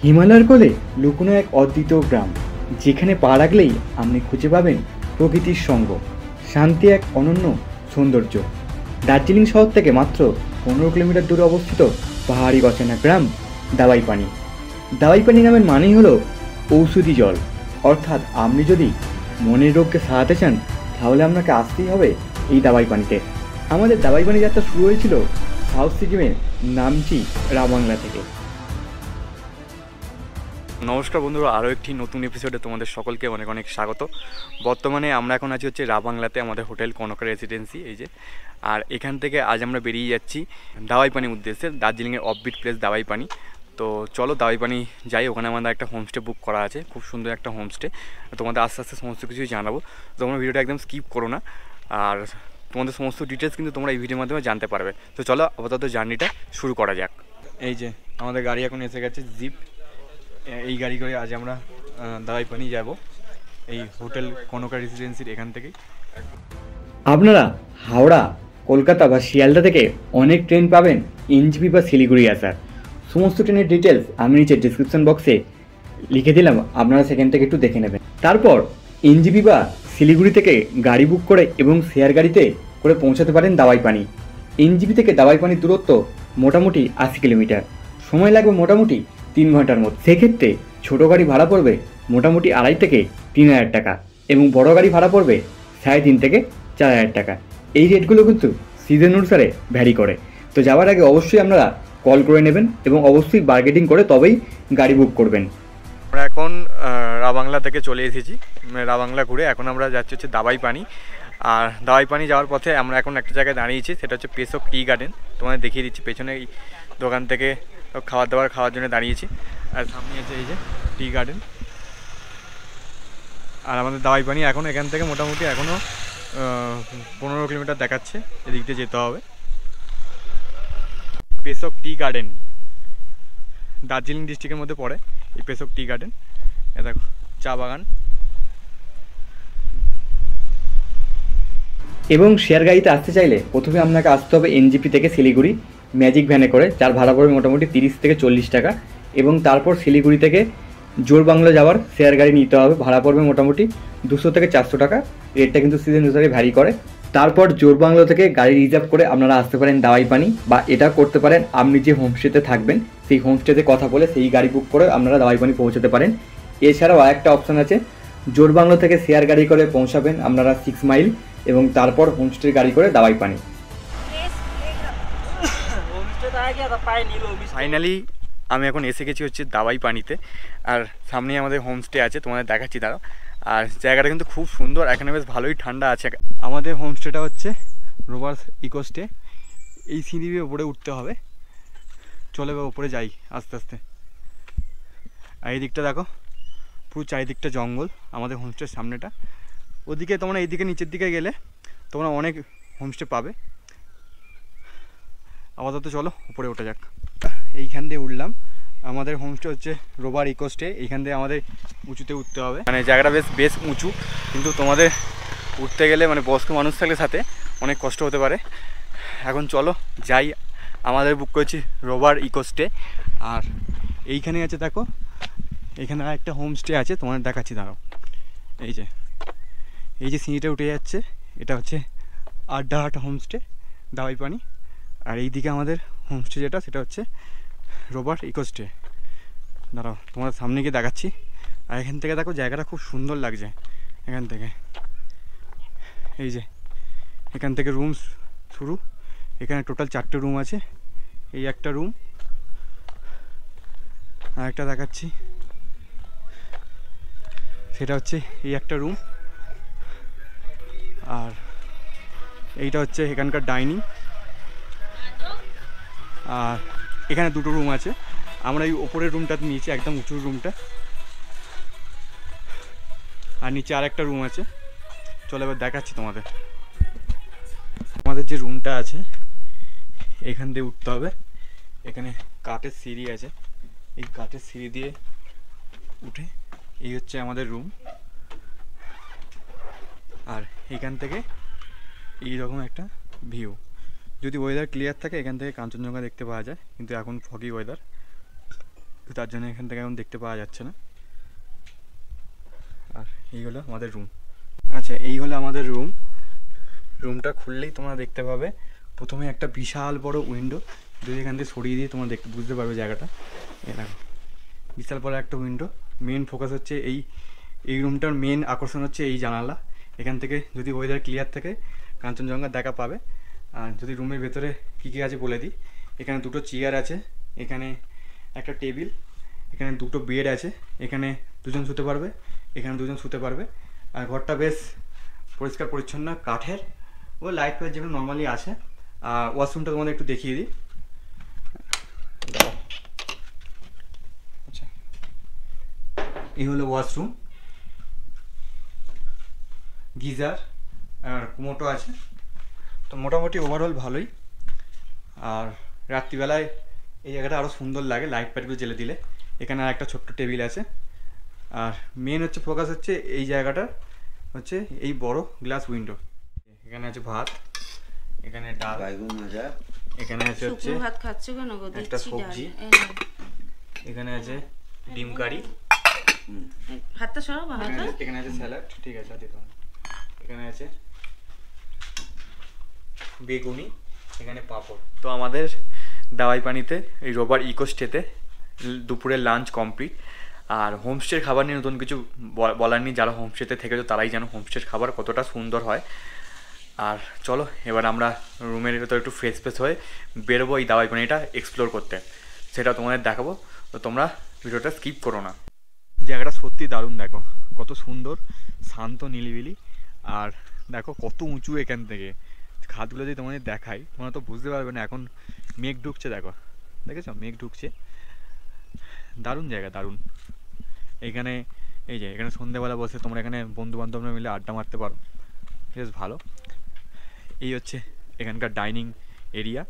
হিমালয়ের কোলে লুকোনো এক অদ্বিতীয় গ্রাম, যেখানে পা রাখলেই আপনি খুঁজে পাবেন প্রকৃতির সঙ্গ, শান্তি, এক অনন্য সৌন্দর্য। দার্জিলিং শহর থেকে মাত্র 15 কিলোমিটার দূরে অবস্থিত পাহাড়ি অচেনা গ্রাম দাওয়াইপানি। দাওয়াইপানি নামের মানেই হলো ঔষধি জল, অর্থাৎ আপনি যদি মনের রোগকে সারাতে চান তাহলে আপনাকে আসতেই হবে এই দাওয়াইপানিতে। আমাদের দাওয়াইপানি যাত্রা শুরু হয়েছিল সাউথ সিকিমের নামচি রাবাংলা থেকে। নমস্কার বন্ধুরা, আরও একটি নতুন এপিসোডে তোমাদের সকলকে অনেক অনেক স্বাগত। বর্তমানে আমরা এখন আছি হচ্ছে রাবাংলাতে, আমাদের হোটেল কনক রেসিডেন্সি এই যে। আর এখান থেকে আজ আমরা বেরিয়ে যাচ্ছি দাওয়াইপানির উদ্দেশ্যে, দার্জিলিংয়ের অফবিট প্লেস দাওয়াইপানি। তো চলো দাওয়াইপানি যাই, ওখানে আমাদের একটা হোমস্টে বুক করা আছে, খুব সুন্দর একটা হোমস্টে। তোমাদের আস্তে আস্তে সমস্ত কিছুই জানাবো, তোমরা ভিডিওটা একদম স্কিপ করো না। আর তোমাদের সমস্ত ডিটেলস কিন্তু তোমরা এই ভিডিওর মাধ্যমে জানতে পারবে। তো চলো আপাতত জার্নিটা শুরু করা যাক। এই যে আমাদের গাড়ি এখন এসে গেছে, জিপ। এই গাড়ি করে আজ আমরা দাওয়াইপানি যাব, এই হোটেল কনকা রেসিডেন্সির এখান থেকেই। আপনারা হাওড়া, কলকাতা বা শিয়ালদা থেকে অনেক ট্রেন পাবেন এনজিপি বা শিলিগুড়ি আসার। সমস্ত ট্রেনের ডিটেলস আমি নিচে ডিসক্রিপশন বক্সে লিখে দিলাম, আপনারা সেখান থেকে একটু দেখে নেবেন। তারপর এনজিপি বা শিলিগুড়ি থেকে গাড়ি বুক করে এবং শেয়ার গাড়িতে করে পৌঁছাতে পারেন দাওয়াইপানি। এনজিপি থেকে দাওয়াইপানির দূরত্ব মোটামুটি 80 কিলোমিটার, সময় লাগবে মোটামুটি 3 ঘন্টার মধ্যে। সেক্ষেত্রে ছোটো গাড়ি ভাড়া পড়বে মোটামুটি 2,500 থেকে 3,000 টাকা এবং বড় গাড়ি ভাড়া পড়বে 3,500 থেকে 4,000 টাকা। এই রেটগুলো কিন্তু সিজন অনুসারে ভ্যারি করে। তো যাওয়ার আগে অবশ্যই আপনারা কল করে নেবেন এবং অবশ্যই বার্গেটিং করে তবেই গাড়ি বুক করবেন। আমরা এখন রাবাংলা থেকে চলে এসেছি, রাবাংলা ঘুরে এখন আমরা যাচ্ছি হচ্ছে দাওয়াইপানি। আর দাওয়াইপানি যাওয়ার পথে আমরা এখন একটা জায়গায় দাঁড়িয়েছি, সেটা হচ্ছে পেসক টি গার্ডেন। তোমাদের দেখিয়ে দিচ্ছি, পেছনে এই দোকান থেকে খাওয়ার জন্য দাঁড়িয়েছি। আর সামনে আছে এই যে টি গার্ডেন। আর আমাদের দাওয়াইপানি এখন এখান থেকে মোটামুটি এখনও 15 কিলোমিটার দেখাচ্ছে, এদিক দিয়ে যেতে হবে। পেসক টি গার্ডেন দার্জিলিং ডিস্ট্রিক্টের মধ্যে পড়ে এই পেসক টি গার্ডেন। এ দেখো চা বাগান। এবং শেয়ার গাড়িতে আসতে চাইলে প্রথমে আপনাকে আসতে হবে এনজিপি থেকে শিলিগুড়ি ম্যাজিক ভ্যানে করে, যার ভাড়া পড়বে মোটামুটি 30 থেকে 40 টাকা। এবং তারপর শিলিগুড়ি থেকে জোরবাংলা যাওয়ার শেয়ার গাড়ি নিতে হবে, ভাড়া পড়বে মোটামুটি 200 থেকে 400 টাকা। রেটটা কিন্তু সিজন অনুসারে ভ্যারি করে। তারপর জোরবাংলা থেকে গাড়ি রিজার্ভ করে আপনারা আসতে পারেন দাওয়াইপানি, বা এটা করতে পারেন আপনি যে হোমস্টেতে থাকবেন সেই হোমস্টেতে কথা বলে সেই গাড়ি বুক করে আপনারা দাওয়াইপানি পৌঁছাতে পারেন। এছাড়াও আরেকটা অপশান আছে, জোরবাংলা থেকে শেয়ার গাড়ি করে পৌঁছাবেন আপনারা 6 মাইল এবং তারপর হোমস্টের গাড়ি করে দাওয়াইপানি। ফাইনালি আমি এখন এসে গেছি হচ্ছে দাওয়াইপানিতে। আর সামনেই আমাদের হোমস্টে আছে, তোমাদের দেখাচ্ছি দাঁড়াও। আর জায়গাটা কিন্তু খুব সুন্দর, এখানে বেশ ভালোই ঠান্ডা আছে। আমাদের হোমস্টেটা হচ্ছে রোভার্স ইকোস্টে। এই সিঁড়ি দিয়ে উপরে উঠতে হবে, চলে উপরে যাই আস্তে আস্তে। আর এই দিকটা দেখো, পুরো চারিদিকটা জঙ্গল আমাদের হোমস্টের সামনেটা। ওদিকে তোমরা এইদিকে নিচের দিকে গেলে তোমরা অনেক হোমস্টে পাবে। আপাতত চলো উপরে ওঠা যাক। এইখান দিয়ে উঠলাম, আমাদের হোমস্টে হচ্ছে রোভার ইকোস্টে। এইখান দিয়ে আমাদের উঁচুতে উঠতে হবে, মানে জায়গাটা বেশ উঁচু, কিন্তু তোমাদের উঠতে গেলে মানে বয়স্ক মানুষ থাকলে সাথে অনেক কষ্ট হতে পারে। এখন চলো যাই, আমাদের বুক করেছি রোভার ইকোস্টে। আর এইখানে আছে দেখো, এখানে একটা হোমস্টে আছে, তোমাদের দেখাচ্ছি দাঁড়াও। এই যে সিঁড়িটা উঠে যাচ্ছে, এটা হচ্ছে আড্ডাহাট হোমস্টে দাওয়াইপানি। আর এইদিকে আমাদের হোমস্টে যেটা, সেটা হচ্ছে রোভার ইকোস্টে। দাঁড়াও তোমার সামনে গিয়ে দেখাচ্ছি। আর এখান থেকে দেখো জায়গাটা খুব সুন্দর লাগছে। এখান থেকে এই যে এখান থেকে রুম শুরু, এখানে টোটাল 4টে রুম আছে। এই একটা রুম, আর একটা দেখাচ্ছি, সেটা হচ্ছে এই একটা রুম। আর এইটা হচ্ছে এখানকার ডাইনিং। আর এখানে 2টো রুম আছে, আমরা এই ওপরের রুমটাতে নিয়েছি, একদম উঁচুর রুমটা। আর নিচে আর একটা রুম আছে, চলো এবার দেখাচ্ছি তোমাদের। আমাদের যে রুমটা আছে এখান দিয়ে উঠতে হবে, এখানে কাঠের সিঁড়ি আছে, এই কাঠের সিঁড়ি দিয়ে উঠে এই হচ্ছে আমাদের রুম। আর এখান থেকে এইরকম একটা ভিউ, যদি ওয়েদার ক্লিয়ার থাকে এখান থেকে কাঞ্চনজঙ্ঘা দেখতে পাওয়া যায়, কিন্তু এখন ফগি ওয়েদার। তো তার জন্য এখান থেকে এখন দেখতে পাওয়া যাচ্ছে না। আর এই হলো আমাদের রুম। আচ্ছা, এই হলো আমাদের রুমটা খুললেই তোমরা দেখতে পাবে প্রথমে একটা বিশাল বড় উইন্ডো, যদি এখান থেকে সরিয়ে দিয়ে তোমরা দেখতে বুঝতে পারবে জায়গাটা। এ দেখো বিশাল বড় একটা উইন্ডো। মেন ফোকাস হচ্ছে এই রুমটার মেন আকর্ষণ হচ্ছে এই জানালা। এখান থেকে যদি ওয়েদার ক্লিয়ার থাকে কাঞ্চনজঙ্ঘা দেখা পাবে। আর যদি রুমের ভেতরে কী কী আছে বলে দিই, এখানে দুটো চেয়ার আছে, এখানে একটা টেবিল, এখানে দুটো বেড আছে, এখানে দুজন শুতে পারবে, এখানে দুজন শুতে পারবে। আর ঘরটা বেশ পরিষ্কার পরিচ্ছন্ন, কাঠের ও লাইট ফাইট যেগুলো নর্মালি আছে। আর ওয়াশরুমটা তোমাদের একটু দেখিয়ে দিই। আচ্ছা, এই হলো ওয়াশরুম, গিজার আর কুমোটো আছে। তো মোটামুটি ওভারঅল ভালোই। আর রাত্রিবেলায় এই জায়গাটা আরও সুন্দর লাগে লাইট ফাইটগুলো জ্বেলে দিলে। এখানে আর একটা ছোট্ট টেবিল আছে। আর মেন হচ্ছে ফোকাস হচ্ছে এই জায়গাটা হচ্ছে এই বড় গ্লাস উইন্ডো। এখানে আছে ভাত, এখানে ডাল, এখানে আছে হচ্ছে ভাত খাচ্ছ কেন গো? একটা সবজি, এখানে আছে ডিম কারি, ভাতটা সরাও বাহাটা। এখানে আছে স্যালাড, ঠিক আছে দিতাম। এখানে আছে বেগুনি, এখানে পাঁপড়। তো আমাদের দাওয়াই পানিতে এই রোববার ইকো স্টেতে দুপুরের লাঞ্চ কমপ্লিট। আর হোমস্টের খাবার নিয়ে নতুন কিছু বলার নেই, যারা হোমস্টেতে থেকেছো তারাই জানো হোমস্টের খাবার কতটা সুন্দর হয়। আর চলো এবার আমরা রুমের ভেতর একটু ফ্রেশ হয়ে বেরোবো এই দাওয়াই পানিটা এক্সপ্লোর করতে, সেটা তোমাদের দেখাবো। তো তোমরা ভিডিওটা স্কিপ করো না। জায়গাটা সত্যি দারুণ, দেখো কত সুন্দর, শান্ত নিলিবিলি। আর দেখো কত উঁচু এখান থেকে। খাতগুলো যদি তোমাদের দেখাই তোমরা তো বুঝতে পারবে না। এখন মেঘ ঢুকছে, দেখো দেখেছো মেঘ ঢুকছে। দারুণ জায়গা, দারুণ। এখানে এই যে এখানে সন্ধ্যেবেলা বসে তোমরা এখানে বন্ধু বান্ধবরা মিলে আড্ডা মারতে পারো, বেশ ভালো। এই হচ্ছে এখানকার ডাইনিং এরিয়া।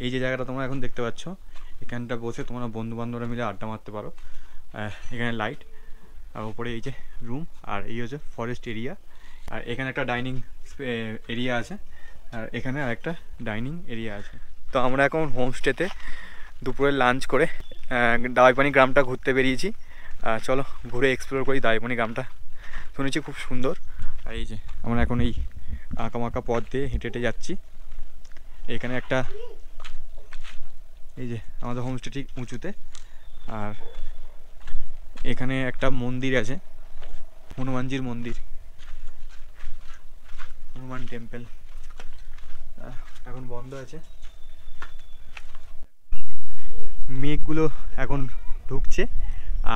এই যে জায়গাটা তোমরা এখন দেখতে পাচ্ছ, এখানটা বসে তোমরা বন্ধু বান্ধবরা মিলে আড্ডা মারতে পারো। এখানে লাইট, আর উপরে এই যে রুম, আর এই হচ্ছে ফরেস্ট এরিয়া। আর এখানে একটা ডাইনিং এরিয়া আছে, আর এখানে আর একটা ডাইনিং এরিয়া আছে। তো আমরা এখন হোমস্টেতে দুপুরে লাঞ্চ করে দাওয়াইপানি গ্রামটা ঘুরতে বেরিয়েছি। চলো ঘুরে এক্সপ্লোর করি দাওয়াইপানি গ্রামটা, শুনেছি খুব সুন্দর। আর এই যে আমরা এখন এই আঁকামাঁকা পথ দিয়ে হেঁটে হেঁটে যাচ্ছি। এখানে একটা এই যে আমাদের হোমস্টে ঠিক উঁচুতে। আর এখানে একটা মন্দির আছে, হনুমানজির মন্দির, হনুমান টেম্পল, এখন বন্ধ আছে। মেঘগুলো এখন ঢুকছে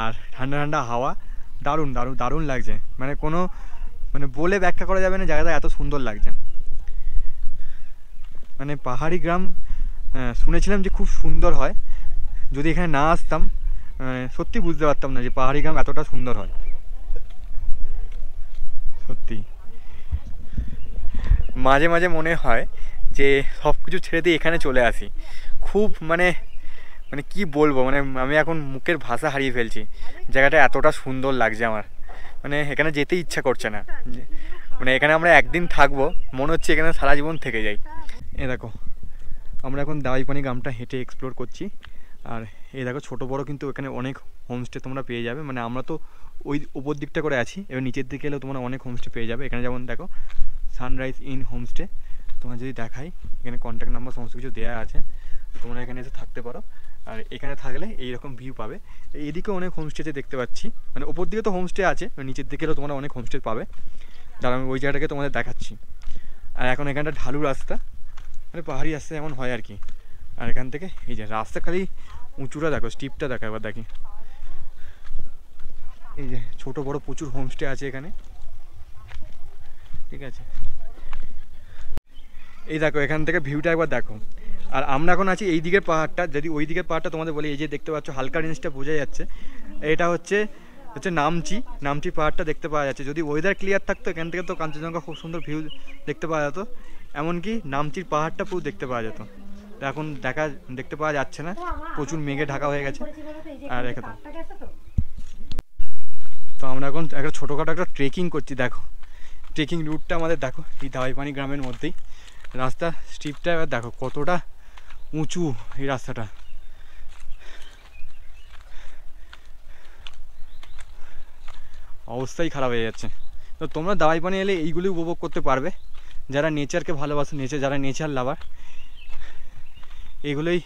আর ঠান্ডা ঠান্ডা হাওয়া, দারুণ দারুণ দারুণ লাগছে। মানে কোনো মানে বলে ব্যাখ্যা করা যাবে না, জায়গাটা এত সুন্দর লাগছে। মানে পাহাড়ি গ্রাম শুনেছিলাম যে খুব সুন্দর হয়, যদি এখানে না আসতাম সত্যি বুঝতে পারতাম না যে পাহাড়ি গ্রাম এতটা সুন্দর হয়। সত্যি মাঝে মাঝে মনে হয় যে সব কিছু ছেড়ে দিয়ে এখানে চলে আসি। খুব মানে মানে কি বলবো, মানে আমি এখন মুখের ভাষা হারিয়ে ফেলছি। জায়গাটা এতটা সুন্দর লাগছে আমার, মানে এখানে যেতে ইচ্ছা করছে না। মানে এখানে আমরা একদিন থাকবো, মনে হচ্ছে এখানে সারা জীবন থেকে যাই। এ দেখো আমরা এখন দাওয়াইপানি গ্রামটা হেঁটে এক্সপ্লোর করছি। আর এই দেখো ছোটো বড়ো কিন্তু এখানে অনেক হোমস্টে তোমরা পেয়ে যাবে। মানে আমরা তো ওই উপর দিকটা করে আছি, এবার নিচের দিকে এলেও তোমরা অনেক হোমস্টে পেয়ে যাবে। এখানে যেমন দেখো সানরাইজ ইন হোমস্টে, তোমার যদি দেখাই এখানে কন্ট্যাক্ট নাম্বার সমস্ত কিছু দেওয়া আছে, তোমরা এখানে এসে থাকতে পারো। আর এখানে থাকলে এইরকম ভিউ পাবে। এদিকে অনেক হোমস্টেতে দেখতে পাচ্ছি, মানে ওপর দিকে তো হোমস্টে আছে, নিচের দিকে এলেও তোমরা অনেক হোমস্টে পাবে, যারা আমি ওই জায়গাটাকে তোমাদের দেখাচ্ছি। আর এখন এখানটা ঢালু রাস্তা, মানে পাহাড়ি রাস্তা যেমন হয় আর কি। আর এখান থেকে এই যে রাস্তা খালি উঁচুটা দেখো, স্টিপটা দেখো এবার দেখি। এই যে ছোটো বড়ো প্রচুর হোমস্টে আছে এখানে, ঠিক আছে। এই দেখো এখান থেকে ভিউটা একবার দেখো। আর আমরা এখন আছি এই দিকের পাহাড়টা, যদি ওই দিকের পাহাড়টা তোমাদের বলি, এই যে দেখতে পাচ্ছ হালকা রেঞ্জটা বোঝা যাচ্ছে, এটা হচ্ছে নামচি পাহাড়টা দেখতে পাওয়া যাচ্ছে। যদি ওয়েদার ক্লিয়ার থাকতো এখান থেকে তো কাঞ্চনজঙ্ঘা খুব সুন্দর ভিউ দেখতে পাওয়া যেত, এমনকি নামচির পাহাড়টা পুরো দেখতে পাওয়া যেত। এখন দেখতে পাওয়া যাচ্ছে না, প্রচুর মেঘে ঢাকা হয়ে গেছে। আর রেখে তো আমরা এখন একটা ছোটোখাটো একটা ট্রেকিং করছি। দেখো ট্রেকিং রুটটা আমাদের দেখো এই দাওয়াইপানি গ্রামের মধ্যেই। রাস্তা স্ট্রিপটা এবার দেখো কতটা উঁচু এই রাস্তাটা। অবস্থাই খারাপ হয়ে যাচ্ছে। তো তোমরা দাওয়াই পানি এলে এইগুলি উপভোগ করতে পারবে, যারা নেচারকে ভালোবাসে, যারা নেচার লাভার, এগুলোই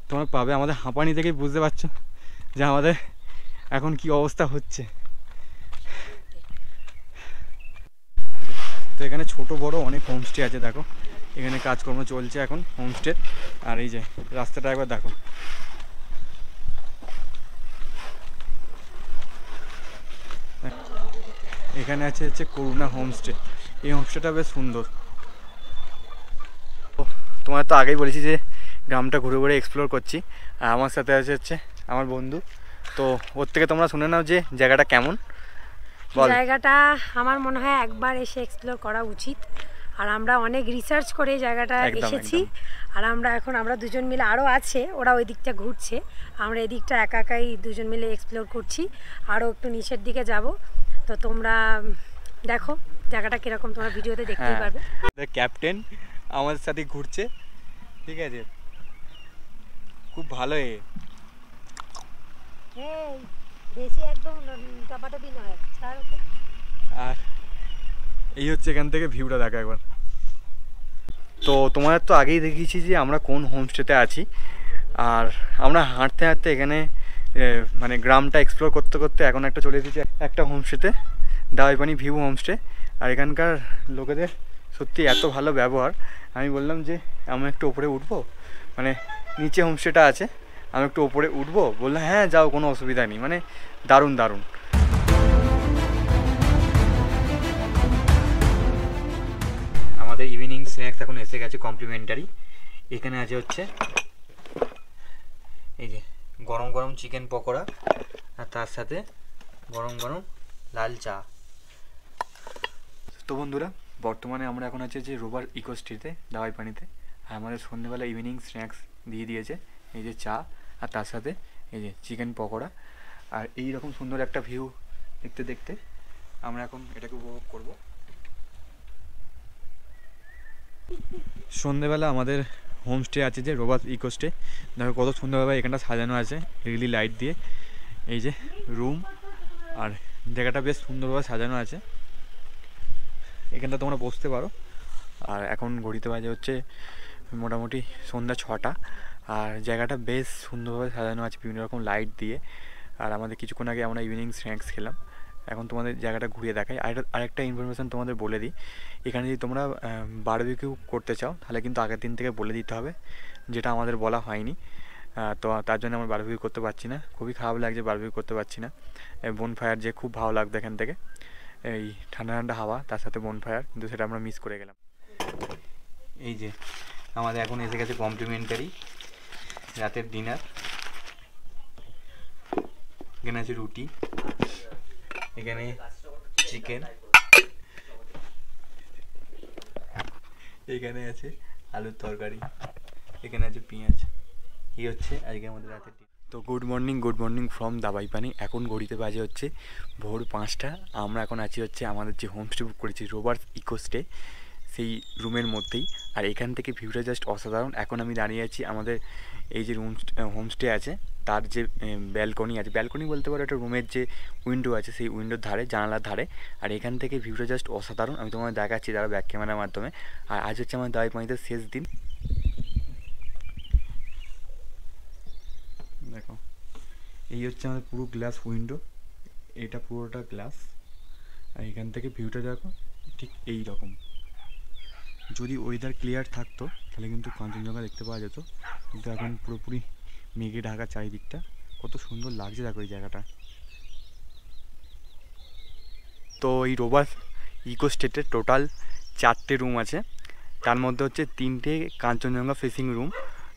তোমরা পাবে। আমাদের হাঁপানি থেকেই বুঝতে পারছো যে আমাদের এখন কি অবস্থা হচ্ছে। তো এখানে ছোট বড় অনেক হোমস্টে আছে, দেখো এখানে কাজকর্ম চলছে এখন হোমস্টে। আর এই যে রাস্তাটা একবার দেখো, এখানে হচ্ছে করুণা হোমস্টে। এই হোমস্টেটা বেশ সুন্দর। তোমার তো আগেই বলেছি যে গ্রামটা ঘুরে ঘুরে এক্সপ্লোর করছি, আর আমার সাথে হচ্ছে আমার বন্ধু। তো ওর থেকে তোমরা শুনে নাও যে জায়গাটা কেমন। জায়গাটা আমার মনে হয় একবার এসে এক্সপ্লোর করা উচিত। আর আমরা অনেক রিসার্চ করে এই জায়গাটা এসেছি। আর আমরা দুজন মিলে, আরও আছে ওরা ওই দিকটা ঘুরছে, আমরা এদিকটা একা একাই দুজন মিলে এক্সপ্লোর করছি। আরও একটু নিচের দিকে যাব। তো তোমরা দেখো জায়গাটা কীরকম, তোমরা ভিডিওতে দেখতেই পারবে। ক্যাপ্টেন আমাদের সাথে ঘুরছে, ঠিক আছে, খুব ভালো। বেশি একদম টাপাটাপি নয়। আর এই হচ্ছে এখান থেকে ভিউটা দেখা একবার। তো তোমাদের তো আগেই দেখিয়েছি যে আমরা কোন হোমস্টেতে আছি। আর আমরা হাঁটতে হাঁটতে এখানে মানে গ্রামটা এক্সপ্লোর করতে করতে এখন একটা চলে এসেছি একটা হোমস্টেতে, দাওয়াই পানি ভিউ হোমস্টে। আর এখানকার লোকেদের সত্যি এত ভালো ব্যবহার। আমি বললাম যে আমি একটু ওপরে উঠবো, মানে নিচে হোমস্টেটা আছে, আমি একটু ওপরে উঠবো। বললাম হ্যাঁ যাও, কোনো অসুবিধা নেই। মানে দারুণ দারুণ। আমাদের ইভিনিং স্ন্যাক্স এখন এসে গেছে কমপ্লিমেন্টারি। এখানে আছে হচ্ছে এই যে গরম গরম চিকেন পকোড়া, আর তার সাথে গরম গরম লাল চা। তো বন্ধুরা, বর্তমানে আমরা এখন আছে যে রোভার ইকোস্ট্রিতে দাওয়াই পানিতে। আর আমাদের সন্ধ্যেবেলা ইভিনিং স্ন্যাক্স দিয়ে দিয়েছে এই যে চা, আর তার সাথে এই যে চিকেন পকোড়া। আর এই রকম সুন্দর একটা ভিউ দেখতে দেখতে আমরা এখন এটাকে উপভোগ করব। সন্ধ্যেবেলা আমাদের হোমস্টে আছে যে রোভার ইকোস্টে। দেখো কত সুন্দরভাবে এখানটা সাজানো আছে রিলি লাইট দিয়ে। এই যে রুম, আর জায়গাটা বেশ সুন্দরভাবে সাজানো আছে। এখানটা তোমরা বসতে পারো। আর এখন ঘড়িতে বাজে হচ্ছে মোটামুটি সন্ধ্যা 6টা। আর জায়গাটা বেশ সুন্দরভাবে সাজানো আছে বিভিন্ন রকম লাইট দিয়ে। আর আমাদের কিছুক্ষণ আগে আমরা ইভিনিং স্ন্যাক্স খেলাম। এখন তোমাদের জায়গাটা ঘুরিয়ে দেখাই। আরেকটা ইনফরমেশান তোমাদের বলে দিই, এখানে যদি তোমরা বারবিকিউ করতে চাও তাহলে কিন্তু আগের দিন থেকে বলে দিতে হবে, যেটা আমাদের বলা হয়নি। তো তার জন্য আমরা বারবিকিউ করতে পারছি না। খুবই খারাপ লাগছে, বারবিকিউ করতে পারছি না। বনফায়ার যে খুব ভালো লাগতো এখান থেকে, এই ঠান্ডা ঠান্ডা হাওয়া, তার সাথে বনফায়ার, কিন্তু সেটা আমরা মিস করে গেলাম। এই যে আমাদের এখন এসে গেছে কমপ্লিমেন্টারি রাতের ডিনার। এখানে আছে রুটি, এখানে চিকেন, এখানে আছে আলুর তরকারি, এখানে আছে পেঁয়াজ। এই হচ্ছে আজকে আমাদের রাতের ডিনার। তো গুড মর্নিং ফ্রম দাওয়াই পানি। এখন ঘড়িতে বাজে হচ্ছে ভোর 5টা। আমরা এখন আছি হচ্ছে আমাদের যে হোমস্টে বুক করেছি রোভার ইকোস্টে, সেই রুমের মধ্যেই। আর এখান থেকে ভিউটা জাস্ট অসাধারণ। এখন আমি দাঁড়িয়ে আছি আমাদের এই যে হোমস্টে আছে তার যে ব্যালকনি আছে, ব্যালকনি বলতে পারো একটা রুমের যে উইন্ডো আছে সেই উইন্ডোর ধারে, জানালার ধারে। আর এখান থেকে ভিউটা জাস্ট অসাধারণ। আমি তোমাদের দেখাচ্ছি তারা ব্যাক ক্যামেরার মাধ্যমে। আর আজ হচ্ছে আমার দাওয়াই পানিতে শেষ দিন। দেখো এই হচ্ছে আমাদের পুরো গ্লাস উইন্ডো, এটা পুরোটা গ্লাস। আর এখান থেকে ভিউটা দেখো ঠিক এই রকম। যদি ওয়েদার ক্লিয়ার থাকতো তাহলে কিন্তু কাঞ্চনজঙ্ঘা দেখতে পাওয়া যেত, কিন্তু এখন পুরোপুরি মেঘে ঢাকা চারিদিকটা। কত সুন্দর লাগছে দেখো এই জায়গাটা। তো এই রোভার ইকোস্টেটের টোটাল 4টে রুম আছে। তার মধ্যে হচ্ছে 3টে কাঞ্চনজঙ্ঘা ফেসিং রুম,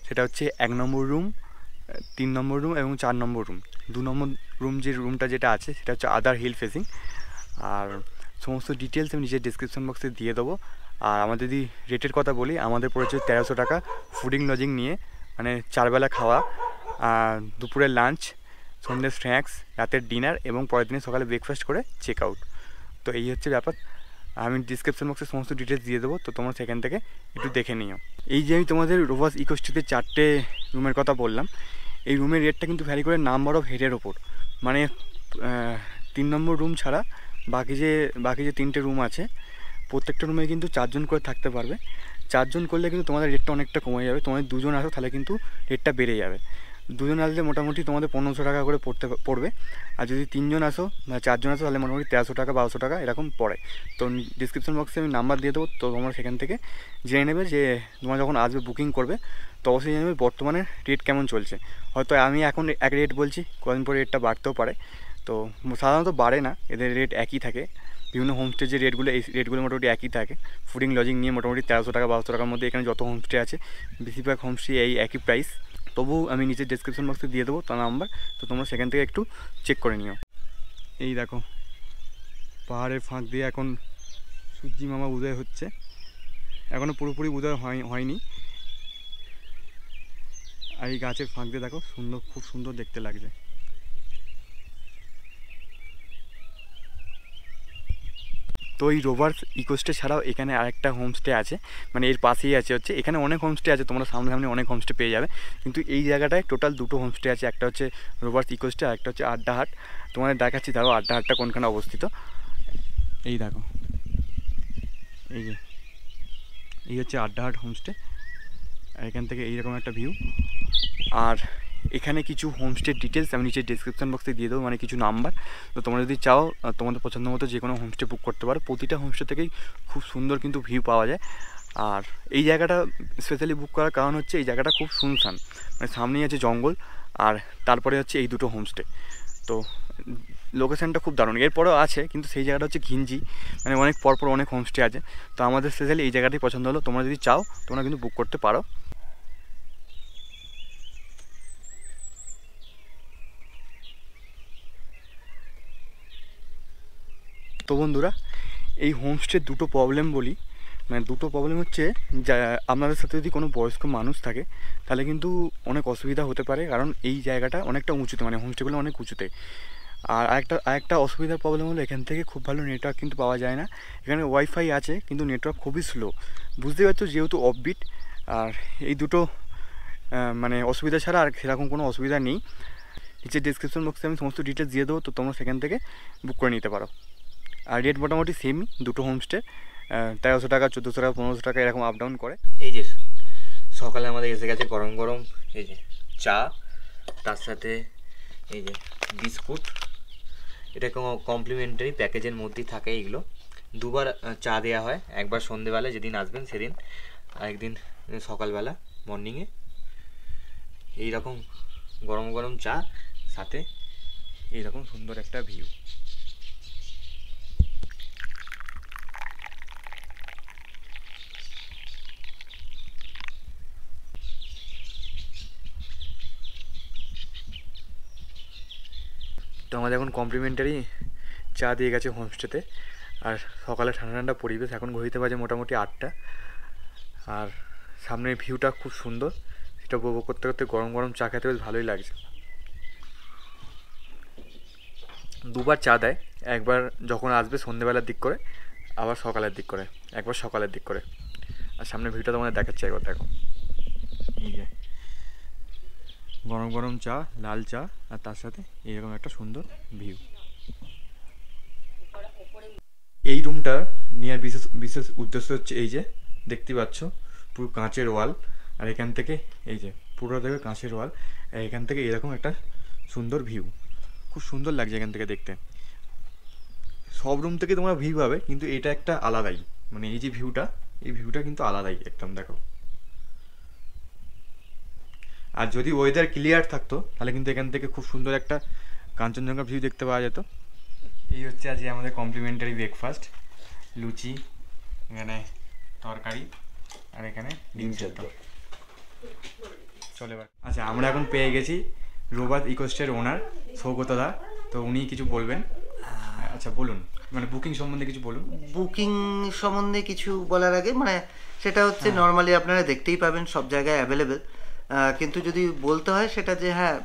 সেটা হচ্ছে 1 নম্বর রুম, 3 নম্বর রুম এবং 4 নম্বর রুম। 2 নম্বর রুম যে রুমটা যেটা আছে সেটা হচ্ছে আদার হিল ফেসিং। আর সমস্ত ডিটেলস আমি নিচে ডিসক্রিপশন বক্সে দিয়ে দেবো। আর আমাদের যদি রেটের কথা বলি, আমাদের পড়েছে 1300 টাকা ফুডিং লজিং নিয়ে, মানে 4 বেলা খাওয়া, দুপুরের লাঞ্চ, সন্ধ্যের স্ন্যাক্স, রাতের ডিনার এবং পরের দিনে সকালে ব্রেকফাস্ট করে চেক আউট। তো এই হচ্ছে ব্যাপার। আমি ডিসক্রিপশন বক্সে সমস্ত ডিটেলস দিয়ে দেবো, তো তোমরা সেখান থেকে একটু দেখে নিও। এই যে আমি তোমাদের রোভার ইকোস্ট্রিতে 4টে রুমের কথা বললাম, এই রুমের রেটটা কিন্তু ভ্যারি করে নাম্বার অফ হেডের ওপর। মানে 3 নম্বর রুম ছাড়া বাকি যে 3টে রুম আছে প্রত্যেকটা রুমে কিন্তু 4 জন করে থাকতে পারবে। 4 জন করলে কিন্তু তোমাদের রেটটা অনেকটা কমে যাবে। তোমাদের 2 জন আসো তাহলে কিন্তু রেটটা বেড়ে যাবে। 2 জন আসলে মোটামুটি তোমাদের 1500 টাকা করে পড়বে। আর যদি 3 জন আসো বা 4 জন আসো তাহলে মোটামুটি 1300 টাকা 1200 টাকা এরকম পড়ে। তো ডিসক্রিপশন বক্সে আমি নাম্বার দিয়ে দেবো, তো তোমরা সেখান থেকে জেনে নেবে যে তোমরা যখন আসবে বুকিং করবে তো অবশ্যই জেনে নেবে বর্তমানে রেট কেমন চলছে। হয়তো আমি এখন এক রেট বলছি, কদিন পরে রেটটা বাড়তেও পারে। তো সাধারণত বাড়ে না, এদের রেট একই থাকে। বিভিন্ন হোমস্টে যে রেটগুলো, এই রেটগুলো মোটামুটি একই থাকে। ফুডিং লজিং নিয়ে মোটামুটি 1300 টাকা 1200 টাকার মধ্যে এখানে যত হোমস্টে আছে বেশিরভাগ হোমস্টে এই একই প্রাইস। তবু আমি নিচে ডেসক্রিপশন বক্সে দিয়ে দেবো তার নাম্বার, তো তোমরা সেখান থেকে একটু চেক করে নিও। এই দেখো পাহাড়ের ফাঁক দিয়ে এখন সূর্যি মামা উদয় হচ্ছে, এখনও পুরোপুরি উদয় হয়নি। আর এই গাছের ফাঁক দিয়ে দেখো খুব সুন্দর দেখতে লাগছে। তো এই রোভার্স ইকোস্টে ছাড়াও এখানে আরেকটা হোমস্টে আছে, মানে এর পাশেই আছে হচ্ছে, এখানে অনেক হোমস্টে আছে, তোমরা সামনে অনেক হোমস্টে পেয়ে যাবে। কিন্তু এই জায়গাটায় টোটাল 2টো হোমস্টে আছে, একটা হচ্ছে রোভার্স ইকোস্টে আর একটা হচ্ছে আড্ডাহাট। তোমাদের দেখাচ্ছি ধরো আড্ডাহাটটা কোনখানে অবস্থিত। এই দেখো এই হচ্ছে আড্ডাহাট হোমস্টে, আর এখান থেকে এইরকম একটা ভিউ। আর এখানে কিছু হোমস্টের ডিটেলস আমি নিচে ডিসক্রিপশন বক্সে দিয়ে দেবো, মানে কিছু নাম্বার। তো তোমরা যদি চাও তোমাদের পছন্দ মতো যে কোনো হোমস্টে বুক করতে পারো। প্রতিটা হোমস্টে থেকেই খুব সুন্দর কিন্তু ভিউ পাওয়া যায়। আর এই জায়গাটা স্পেশালি বুক করার কারণ হচ্ছে এই জায়গাটা খুব শুনশান, মানে সামনেই আছে জঙ্গল আর তারপরে হচ্ছে এই 2টো হোমস্টে। তো লোকেশানটা খুব দারুণ। এরপরেও আছে কিন্তু সেই জায়গাটা হচ্ছে ঘিঞ্জি, মানে অনেক পরপর অনেক হোমস্টে আছে। তো আমাদের স্পেশালি এই জায়গাটাই পছন্দ হলো। তোমরা যদি চাও তোমরা কিন্তু বুক করতে পারো। তো বন্ধুরা, এই হোমস্টের 2টো প্রবলেম বলি, মানে 2টো প্রবলেম হচ্ছে যা আপনাদের সাথে যদি কোনো বয়স্ক মানুষ থাকে তাহলে কিন্তু অনেক অসুবিধা হতে পারে, কারণ এই জায়গাটা অনেকটা উঁচুতে, মানে হোমস্টেগুলো অনেক উঁচুতে। আর আরেকটা অসুবিধার প্রবলেম হলো এখান থেকে খুব ভালো নেটওয়ার্ক কিন্তু পাওয়া যায় না। এখানে ওয়াইফাই আছে কিন্তু নেটওয়ার্ক খুবই স্লো, বুঝতেই পারছো, যেহেতু অফবিট। আর এই 2টো মানে অসুবিধা ছাড়া আর সেরকম কোনো অসুবিধা নেই। নিচের ডিসক্রিপশন বক্সে আমি সমস্ত ডিটেলস দিয়ে দেবো, তো তোমরা সেখান থেকে বুক করে নিতে পারো। আর রেট মোটামুটি সেমই 2টো হোমস্টে, 1300 টাকা 1400 টাকা 1500 টাকা এরকম আপ ডাউন করে। এই যে সকালে আমাদের এসে গেছে গরম গরম এই যে চা, তার সাথে এই যে বিস্কুট। এটা কমপ্লিমেন্টারি প্যাকেজের মধ্যেই থাকে। এগুলো 2বার চা দেওয়া হয়, একবার সন্ধেবেলা যেদিন আসবেন সেদিন, আর একদিন সকালবেলা মর্নিংয়ে। এইরকম গরম গরম চা, সাথে এইরকম সুন্দর একটা ভিউ। তো আমাদের এখন কমপ্লিমেন্টারি চা দিয়ে গেছে হোমস্টেতে। আর সকালে ঠান্ডা ঠান্ডা পরিবেশ, এখন ঘড়িতে বাজে মোটামুটি 8টা। আর সামনের ভিউটা খুব সুন্দর, সেটা উপভোগ করতে করতে গরম গরম চা খেতে বেশ ভালোই লাগছে। 2বার চা দেয়, একবার যখন আসবে সন্ধ্যেবেলার দিক করে, আবার সকালের দিক করে, একবার সকালের দিক করে। আর সামনের ভিউটা তোমাদের দেখাচ্ছে, একবার দেখো। এই যে গরম গরম চা, লাল চা, আর তার সাথে এইরকম একটা সুন্দর ভিউ। এই রুমটার নেওয়ার বিশেষ উদ্দেশ্য হচ্ছে এই যে দেখতে পাচ্ছ পুরো কাঁচের ওয়াল, আর এখান থেকে এই যে পুরো দেখবে কাঁচের ওয়াল, আর এখান থেকে এরকম একটা সুন্দর ভিউ, খুব সুন্দর লাগছে এখান থেকে দেখতে। সব রুম থেকে তোমরা ভিউ পাবে কিন্তু এটা একটা আলাদাই, মানে এই যে ভিউটা, এই ভিউটা কিন্তু আলাদাই একদম। দেখো, আর যদি ওয়েদার ক্লিয়ার থাকতো তাহলে কিন্তু এখান থেকে খুব সুন্দর একটা কাঞ্চনজঙ্ঘা ভিউ দেখতে পাওয়া যেত। এই হচ্ছে আজকে আমাদের কমপ্লিমেন্টারি ব্রেকফাস্ট, লুচি, এখানে তরকারি, আর এখানে ডিম সেদ্ধ। চলে এবার। আচ্ছা, আমরা এখন পেয়ে গেছি রোভার্স ইকোস্টের ওনার সৌগত দা, তো উনি কিছু বলবেন। আচ্ছা বলুন, মানে বুকিং সম্বন্ধে কিছু বলুন। বুকিং সম্বন্ধে কিছু বলার আগে মানে সেটা হচ্ছে নর্মালি আপনারা দেখতেই পাবেন সব জায়গায় অ্যাভেলেবেল, কিন্তু যদি বলতে হয় সেটা যে হ্যাঁ,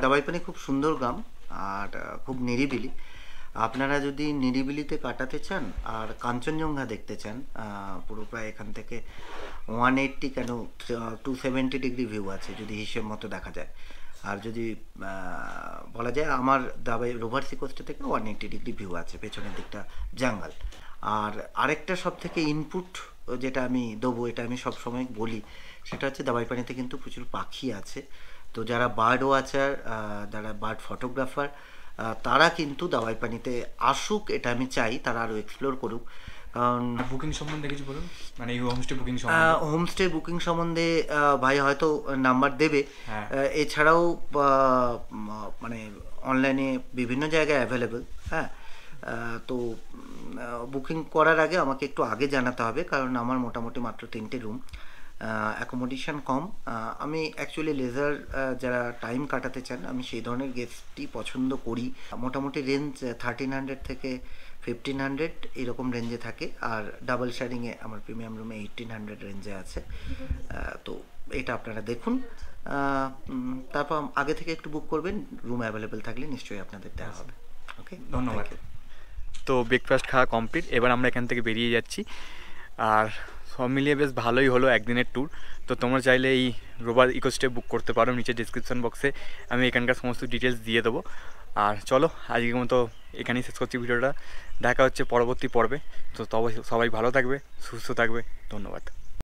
দাবাইপানি খুব সুন্দর গ্রাম আর খুব নিরিবিলি। আপনারা যদি নিরিবিলিতে কাটাতে চান আর কাঞ্চনজঙ্ঘা দেখতে চান, পুরো প্রায় এখান থেকে 180 কেন 270 ডিগ্রি ভিউ আছে যদি হিসেব মতো দেখা যায়। আর যদি বলা যায় আমার দাবাই রোভার সিকোস্টা থেকে 180 ডিগ্রি ভিউ আছে, পেছনের দিকটা জঙ্গল। আর আরেকটা সব থেকে ইনপুট যেটা আমি দেবো, এটা আমি সব সময় বলি, সেটা হচ্ছে দাবাই পানিতে কিন্তু প্রচুর পাখি আছে। তো যারা বার্ড ওয়াচার, যারা বার্ড ফটোগ্রাফার, তারা কিন্তু দাবাই পানিতে আসুক, এটা আমি চাই তারা আরও এক্সপ্লোর করুক। কারণ বুকিং সম্বন্ধে কিছু বলুন, মানে এই হোমস্টে বুকিং সম্বন্ধে। হোমস্টে বুকিং সম্বন্ধে ভাই হয়তো নাম্বার দেবে। হ্যাঁ। এছাড়াও মানে অনলাইনে বিভিন্ন জায়গায় অ্যাভেলেবেল। হ্যাঁ, তো বুকিং করার আগে আমাকে একটু আগে জানাতে হবে, কারণ আমার মোটামুটি মাত্র 3টে রুম, অ্যাকোমোডেশন কম। আমি অ্যাকচুয়ালি লেজার যারা টাইম কাটাতে চান, আমি সেই ধরনের গেস্টই পছন্দ করি। মোটামুটি রেঞ্জ 1300 থেকে 1500 এরকম রেঞ্জে থাকে। আর ডাবল শেয়ারিংয়ে আমার প্রিমিয়াম রুমে 1800 রেঞ্জে আছে। তো এটা আপনারা দেখুন, তারপর আগে থেকে একটু বুক করবেন, রুম অ্যাভেলেবেল থাকলে নিশ্চয়ই আপনাদের দেওয়া হবে। ওকে, ধন্যবাদ। তো ব্রেকফাস্ট খাওয়া কমপ্লিট, এবার আমরা এখান থেকে বেরিয়ে যাচ্ছি। আর সব মিলিয়ে বেশ ভালোই হলো একদিনের ট্যুর। তো তোমরা চাইলে এই রোভার ইকোস্টে বুক করতে পারো, নিচে ডিসক্রিপশন বক্সে আমি এখানকার সমস্ত ডিটেলস দিয়ে দেবো। আর চলো আজকের মতো এখানেই শেষ করছি ভিডিওটা, দেখা হচ্ছে পরবর্তী পর্বে। তো তবে সবাই ভালো থাকবে, সুস্থ থাকবে, ধন্যবাদ।